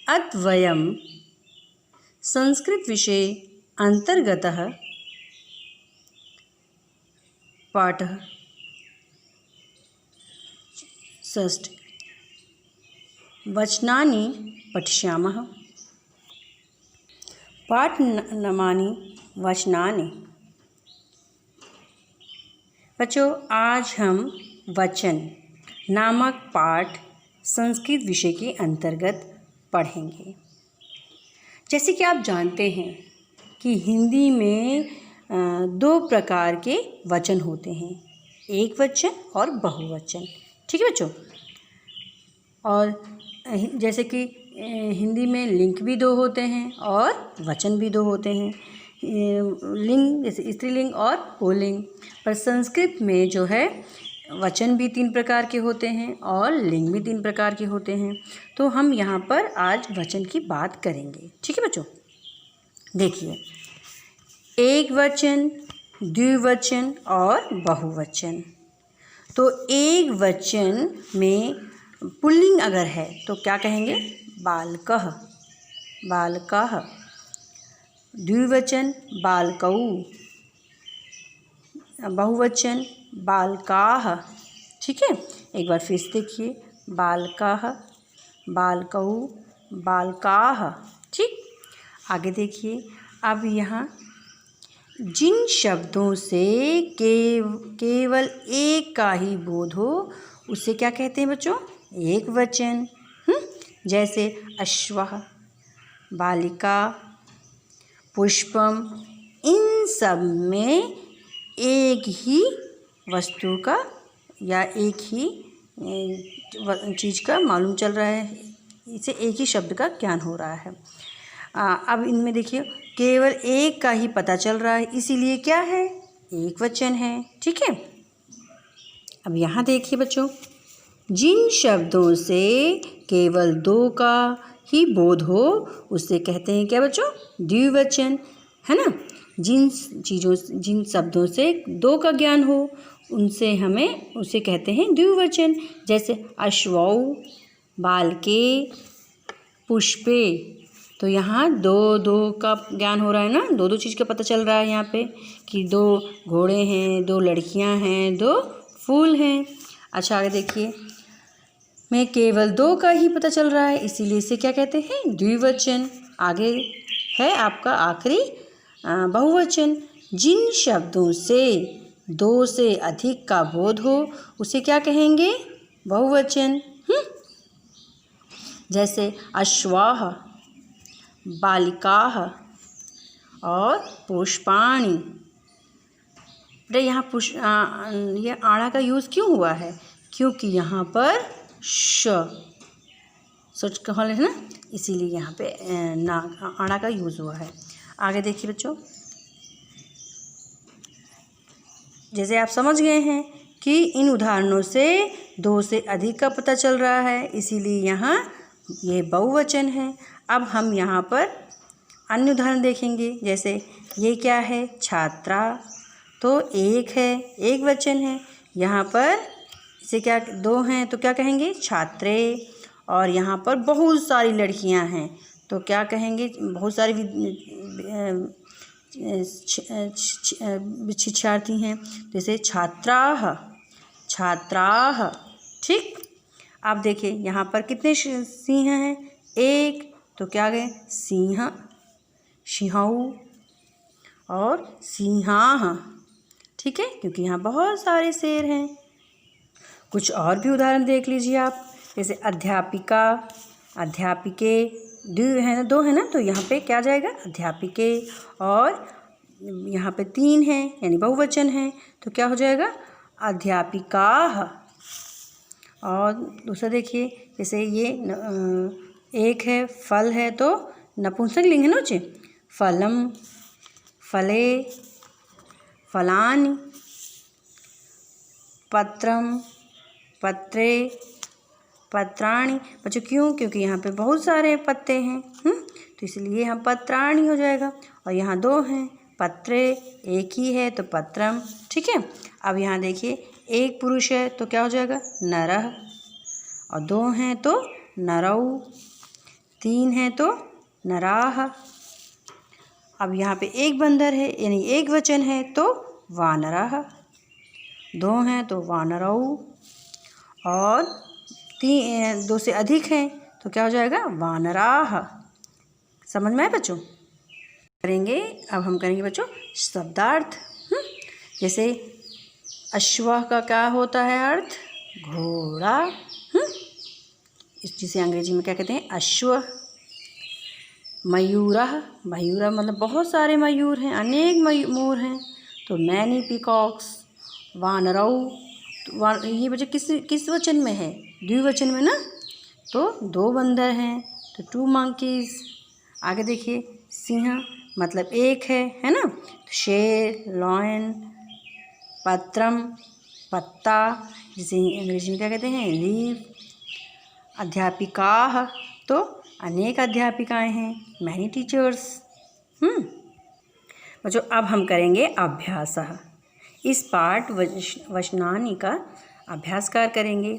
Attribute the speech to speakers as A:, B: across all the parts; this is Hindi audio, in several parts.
A: अत वयं संस्कृतविषये अन्तर्गतः पाठः षष्ठ वचनानि पठिष्यामः। पाठनामानि वचनानि। बच्चों, आज हम वचन नामक पाठ संस्कृत विषय के अंतर्गत पढ़ेंगे। जैसे कि आप जानते हैं कि हिंदी में दो प्रकार के वचन होते हैं, एक वचन और बहुवचन। ठीक है बच्चों। और जैसे कि हिंदी में लिंग भी दो होते हैं और वचन भी दो होते हैं, लिंग जैसे स्त्रीलिंग और पुल्लिंग। पर संस्कृत में जो है वचन भी 3 प्रकार के होते हैं और लिंग भी 3 प्रकार के होते हैं। तो हम यहाँ पर आज वचन की बात करेंगे। ठीक है बच्चों। देखिए, एक वचन, द्विवचन और बहुवचन। तो एक वचन में पुल्लिंग अगर है तो क्या कहेंगे? बालकः, बालकाः। द्विवचन बालकौ, बहुवचन बालकाः। ठीक है, एक बार फिर से देखिए, बालकाः, बालकौ, बालकाः। ठीक, आगे देखिए। अब यहाँ जिन शब्दों से केवल एक का ही बोध हो उसे क्या कहते हैं बच्चों? एक वचन। जैसे अश्वः, बालिका, पुष्पम, इन सब में एक ही वस्तु का या एक ही चीज़ का मालूम चल रहा है, इसे एक ही शब्द का ज्ञान हो रहा है। अब इनमें देखिए, केवल एक का ही पता चल रहा है, इसीलिए क्या है? एक वचन है। ठीक है। अब यहाँ देखिए बच्चों, जिन शब्दों से केवल 2 का ही बोध हो उसे कहते हैं क्या बच्चों? द्विवचन, है ना। जिन शब्दों से 2 का ज्ञान हो उसे कहते हैं द्विवचन। जैसे अश्वौ, बालके, पुष्पे। तो यहाँ 2 का ज्ञान हो रहा है ना, 2 चीज़ का पता चल रहा है यहाँ पे कि 2 घोड़े हैं, 2 लड़कियाँ हैं, 2 फूल हैं। अच्छा, आगे देखिए, में केवल 2 का ही पता चल रहा है, इसीलिए इसे क्या कहते हैं? द्विवचन। आगे है आपका आखिरी बहुवचन। जिन शब्दों से 2 से अधिक का बोध हो उसे क्या कहेंगे? बहुवचन। जैसे अश्वाः, बालिकाः और पुष्पाणि। बेटा, यहाँ ये आड़ा का यूज़ क्यों हुआ है? क्योंकि यहाँ पर सोच कहल है ना, इसीलिए यहाँ पे आड़ा का यूज़ हुआ है। आगे देखिए बच्चों, जैसे आप समझ गए हैं कि इन उदाहरणों से 2 से अधिक का पता चल रहा है, इसीलिए यहाँ ये बहुवचन है। अब हम यहाँ पर अन्य उदाहरण देखेंगे। जैसे ये क्या है? छात्रा, तो एक है, एक वचन है। यहाँ पर इसे क्या 2 हैं तो क्या कहेंगे? छात्रे। और यहाँ पर बहुत सारी लड़कियाँ हैं तो क्या कहेंगे? बहुत सारी शिक्षार्थी हैं, जैसे छात्राः, छात्राः। ठीक। अब देखिए, यहाँ पर कितने सिंह हैं? एक, तो क्या गए? सिंह, सिंहौ और सिंहाः। ठीक है, क्योंकि यहाँ बहुत सारे शेर हैं। कुछ और भी उदाहरण देख लीजिए आप। जैसे अध्यापिका, अध्यापिके, 2 है ना, 2 है ना, तो यहाँ पे क्या जाएगा? अध्यापिके। और यहाँ पे 3 हैं यानी बहुवचन है, तो क्या हो जाएगा? अध्यापिकाः। और दूसरा देखिए, जैसे ये एक है, फल है, तो नपुंसक लिंग है ना बच्चे। फलम, फले, फलानि, पत्रम, पत्रे, पत्राणि। बच्चों क्यों? क्योंकि यहाँ पे बहुत सारे पत्ते हैं, तो इसलिए यहाँ पत्राणि हो जाएगा। और यहाँ 2 हैं, पत्रे, एक ही है तो पत्रम। ठीक है। अब यहाँ देखिए, एक पुरुष है तो क्या हो जाएगा? नरः, और 2 हैं तो नरौ। 3 हैं तो नराः। अब यहाँ पे एक बंदर है यानी एक वचन है तो वानरः, 2 हैं तो वानरौ, और 2 से अधिक हैं तो क्या हो जाएगा वानराः। समझ में आए बच्चों? करेंगे अब हम करेंगे बच्चों शब्दार्थ। जैसे अश्व का क्या होता है अर्थ? घोड़ा। जिसे अंग्रेजी में क्या कहते हैं? अश्व। मयूरः, मयूरः मतलब बहुत सारे मयूर हैं, अनेक मोर हैं तो मैनी पीकॉक्स। वानरौ, तो ये बच्चे किस वचन में है? द्विवचन में ना, तो 2 बंदर हैं तो 2 monkeys। आगे देखिए सिंह मतलब एक है ना, तो शेर, लॉयन। पत्रम, पत्ता, जिसे अंग्रेजी में क्या कहते हैं? लीव। अध्यापिकाः, तो अनेक अध्यापिकाएं हैं, मैनी टीचर्स। बच्चों अब हम करेंगे अभ्यासः। इस पाठ वचनानि का अभ्यासकार करेंगे।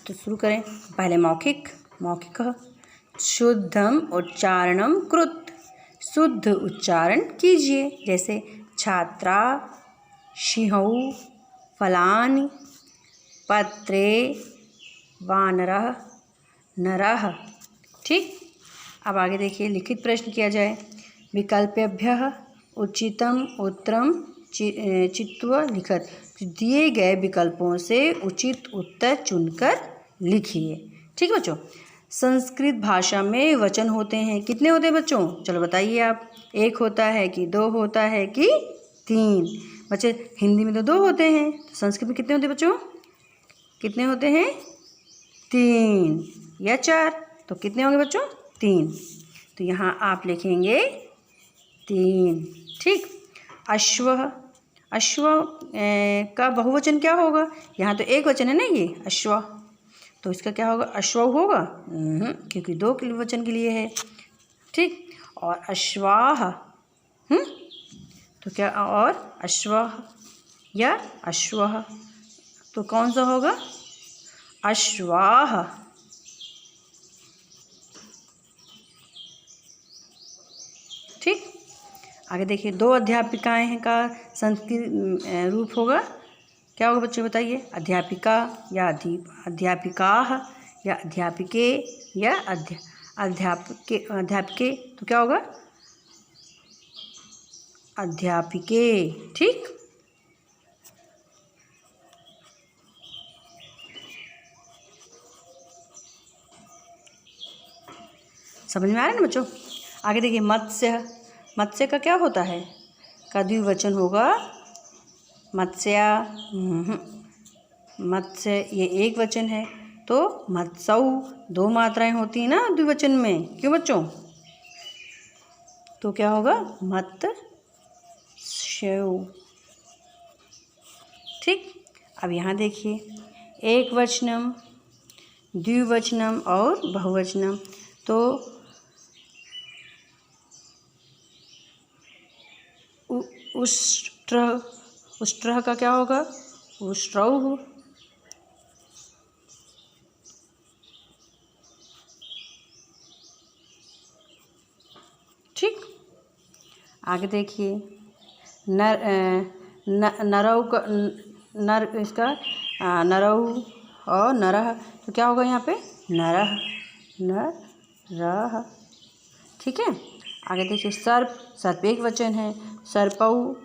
A: तो शुरू करें। पहले मौखिकः। शुद्धम उच्चारणम कृत, शुद्ध उच्चारण कीजिए। जैसे छात्रा, सिंहौ, फलानि, पत्रे, वानरः, नरः। ठीक। अब आगे देखिए लिखित प्रश्न किया जाए। विकल्पेभ्यः उचितम उत्तरम चित्वा लिखत, दिए गए विकल्पों से उचित उत्तर चुनकर लिखिए। ठीक बच्चों। संस्कृत भाषा में वचन होते हैं, कितने होते हैं बच्चों? चलो बताइए आप। 1 होता है कि 2 होता है कि 3? बच्चे हिंदी में तो 2 होते हैं, तो संस्कृत में कितने होते हैं बच्चों? कितने होते हैं? 3 या 4, तो कितने होंगे बच्चों? 3। तो यहाँ आप लिखेंगे 3। ठीक। अश्वः, अश्व का बहुवचन क्या होगा? यहाँ तो एक वचन है ना ये अश्व, तो इसका क्या होगा? अश्वौ होगा? क्योंकि 2 वचन के लिए है। ठीक। और अश्वाः, तो क्या? और अश्वः या अश्वः, तो कौन सा होगा? अश्वाः। ठीक। आगे देखिए 2 अध्यापिकाएं हैं का संस्कृत रूप होगा, क्या होगा बच्चे बताइए? अध्यापिका या अध्यापिकाः या अध्यापिके या अध्यापिके, तो क्या होगा? अध्यापिके। ठीक। समझ में आ रहा है ना बच्चों? आगे देखिए मत्स्य, मत्स्य का क्या होता है? का द्विवचन होगा मत्स्या। मत्स्य ये एक वचन है, तो मत्स्यौ 2 मात्राएं होती हैं ना द्विवचन में, क्यों बच्चों? तो क्या होगा? मत्स्यौ। ठीक। अब यहाँ देखिए एक वचनम, द्विवचनम और बहुवचनम, तो उष्ट्रः का क्या होगा? उष्ट्रौः। ठीक। आगे देखिए नरौ का इसका नरौ और नरः, तो क्या होगा यहाँ पे? नरः, नरः। ठीक है। आगे देखिए सर्प, सर्प एक वचन है, सर्पौ,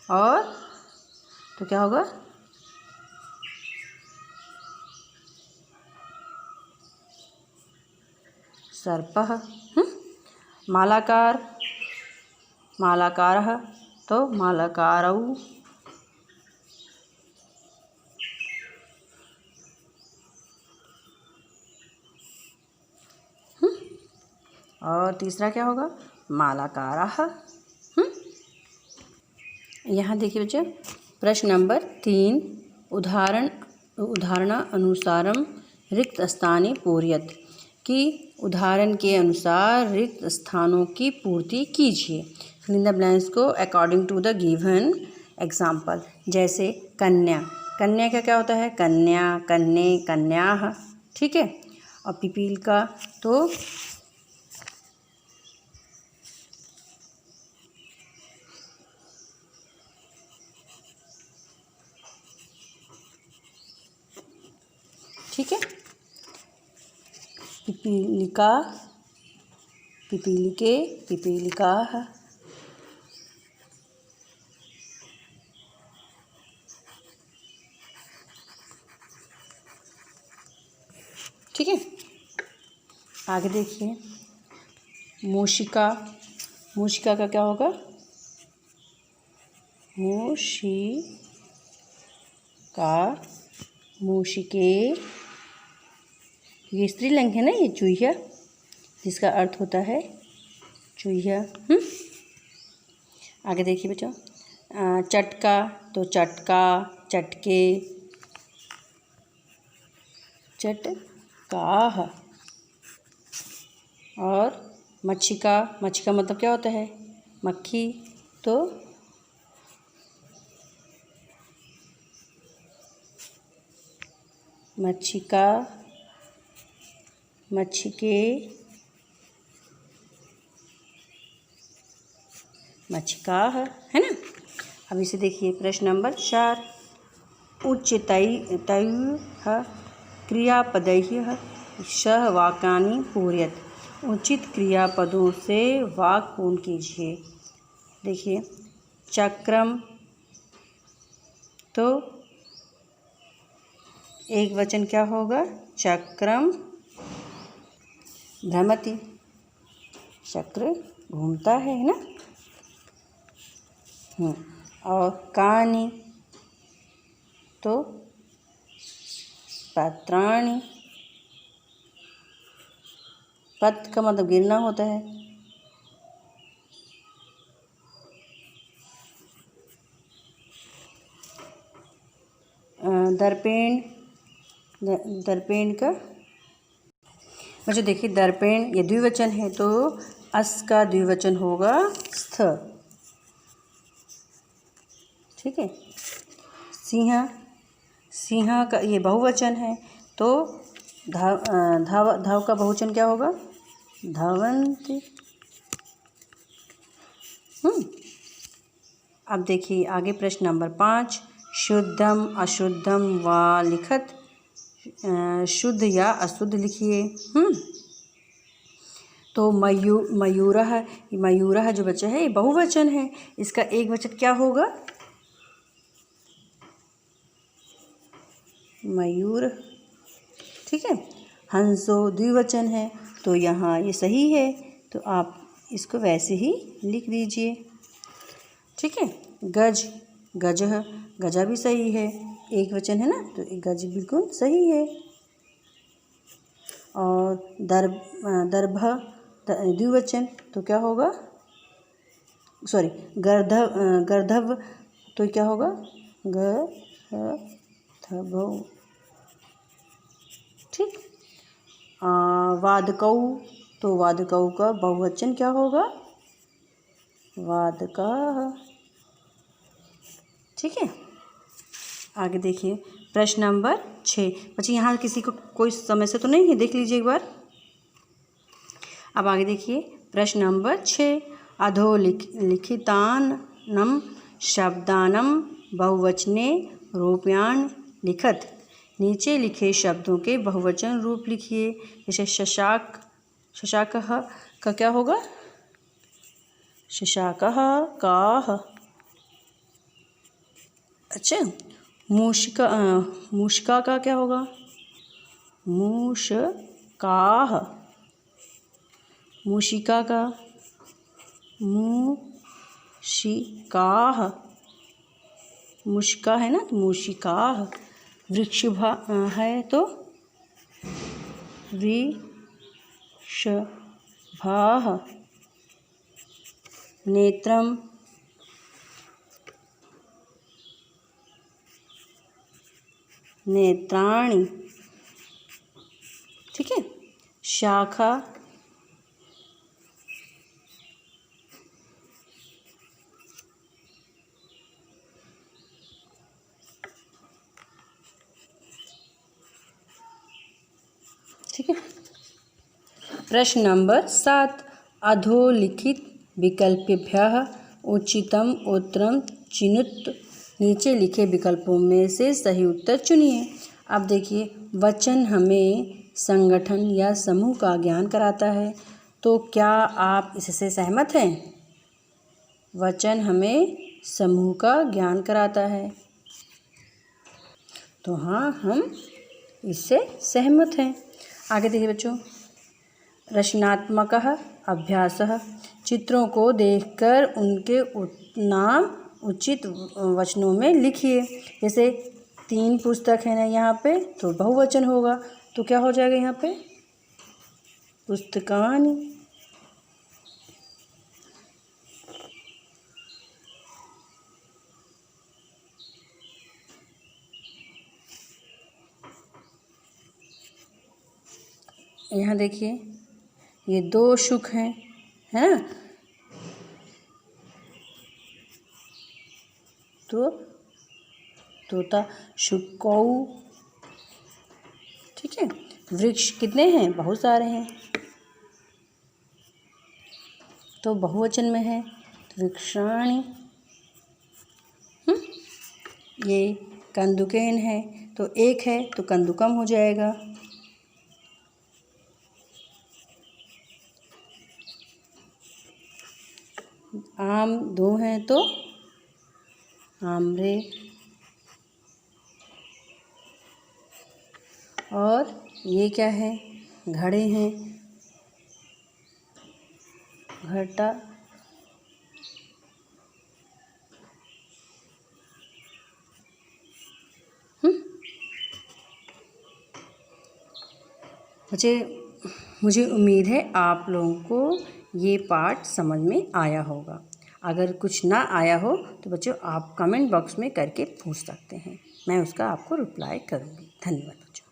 A: और तो क्या होगा? सर्पः। मालाकार, मालाकारः, तो मालाकारौ। और तीसरा क्या होगा? मालाकारः। यहाँ देखिए बच्चे प्रश्न नंबर 3, उदाहरणानुसारम रिक्त स्थाने पूर्यत, कि उदाहरण के अनुसार रिक्त स्थानों की पूर्ति कीजिए। फिल इन द ब्लैंक्स को according to the given example. जैसे कन्या, कन्या का क्या होता है? कन्या, कन्ये, कन्याः। ठीक है। और पिपील का तो ठीक है, पिपीलिका, पिपीलिके, पिपीलिकाः। ठीक है, आगे देखिए मूषिका, मूषिका का क्या होगा? मूषिका, मूषिके, ये स्त्रीलिंग है ना, ये चूहिया, जिसका अर्थ होता है चूहिया। आगे देखिए बेटा, चटका तो चटका, चटके, चटकाः। और मच्छिका, मच्छिका मतलब क्या होता है? मक्खी, तो मच्छिका, मच्छिके, मच्छिकाः, है ना। अब इसे देखिए प्रश्न नंबर 4, उचितैः क्रियापदैः सह वाक्यानि पूरयत। उचित क्रियापदों से वाक्य पूर्ण कीजिए। देखिए चक्रम तो एक वचन क्या होगा? चक्रम भ्रमति, चक्र घूमता है ना। और कानि तो पत्राणि, पत्र का मतलब गिरना होता है। दर्पेण, दर्पेण का बच्चों देखिए दर्पेण ये द्विवचन है तो अस का द्विवचन होगा स्थ। ठीक है, सिंह, सिंह का ये बहुवचन है तो धाव का बहुवचन क्या होगा? धावन्ति। अब देखिए आगे प्रश्न नंबर 5, शुद्धम अशुद्धम वा लिखत। शुद्ध या अशुद्ध लिखिए। तो मयूरः, मयूरः जो बच्चा है ये बहुवचन है, इसका एक वचन क्या होगा? मयूर। ठीक है, हंसो द्विवचन है तो यहाँ ये सही है, तो आप इसको वैसे ही लिख दीजिए। ठीक है, गज, गजः, गजा भी सही है, एक वचन है ना, तो गज बिल्कुल सही है। और दर्भ द्विवचन तो क्या होगा? सॉरी, गर्धव तो क्या होगा? गर्धव। ठीक, वादकौ तो वादकौ का बहुवचन क्या होगा? वादकाः। ठीक है, आगे देखिए प्रश्न नंबर 6। बच्चे यहाँ किसी को कोई समस्या तो नहीं है? देख लीजिए एक बार। अब आगे देखिए प्रश्न नंबर 6, अधोलिखितानां शब्दानां बहुवचने रूपाणि लिखत। नीचे लिखे शब्दों के बहुवचन रूप लिखिए। जैसे शशाक, शशाकः का क्या होगा? शशाकः काः। अच्छा, मूषिका, मूषिका का क्या होगा? मूषकाः। मूषिका का मूषिकाः, मूषिका है ना, तो मूषिकाः। वृषभा है तो वृषभाः। नेत्रम, नेत्राणि। ठीक है, शाखा, ठीक है। प्रश्न नंबर 7, अधोलिखित विकल्पेभ्यः उचितम उत्तरम चिनुत। नीचे लिखे विकल्पों में से सही उत्तर चुनिए। अब देखिए, वचन हमें संगठन या समूह का ज्ञान कराता है, तो क्या आप इससे सहमत हैं? वचन हमें समूह का ज्ञान कराता है, तो हाँ, हम इससे सहमत हैं। आगे देखिए बच्चों, रचनात्मकः अभ्यासः। चित्रों को देखकर उनके नाम उचित वचनों में लिखिए। जैसे 3 पुस्तक है ना यहाँ पे, तो बहुवचन होगा, तो क्या हो जाएगा यहाँ पे? पुस्तकानि। यहाँ देखिए, ये 2 शुक हैं, है ना? तो तोता शुकौ। ठीक है। वृक्ष कितने हैं? बहुत सारे हैं, तो बहुवचन में है, तो वृक्षाणि। ये कंदुकेन है, तो 1 है, तो कंदुकम हो जाएगा। आम 2 हैं, तो आम्रे। और ये क्या है? घड़े हैं, घटा। मुझे उम्मीद है आप लोगों को ये पाठ समझ में आया होगा। अगर कुछ ना आया हो तो बच्चों आप कमेंट बॉक्स में करके पूछ सकते हैं, मैं उसका आपको रिप्लाई करूँगी। धन्यवाद बच्चों।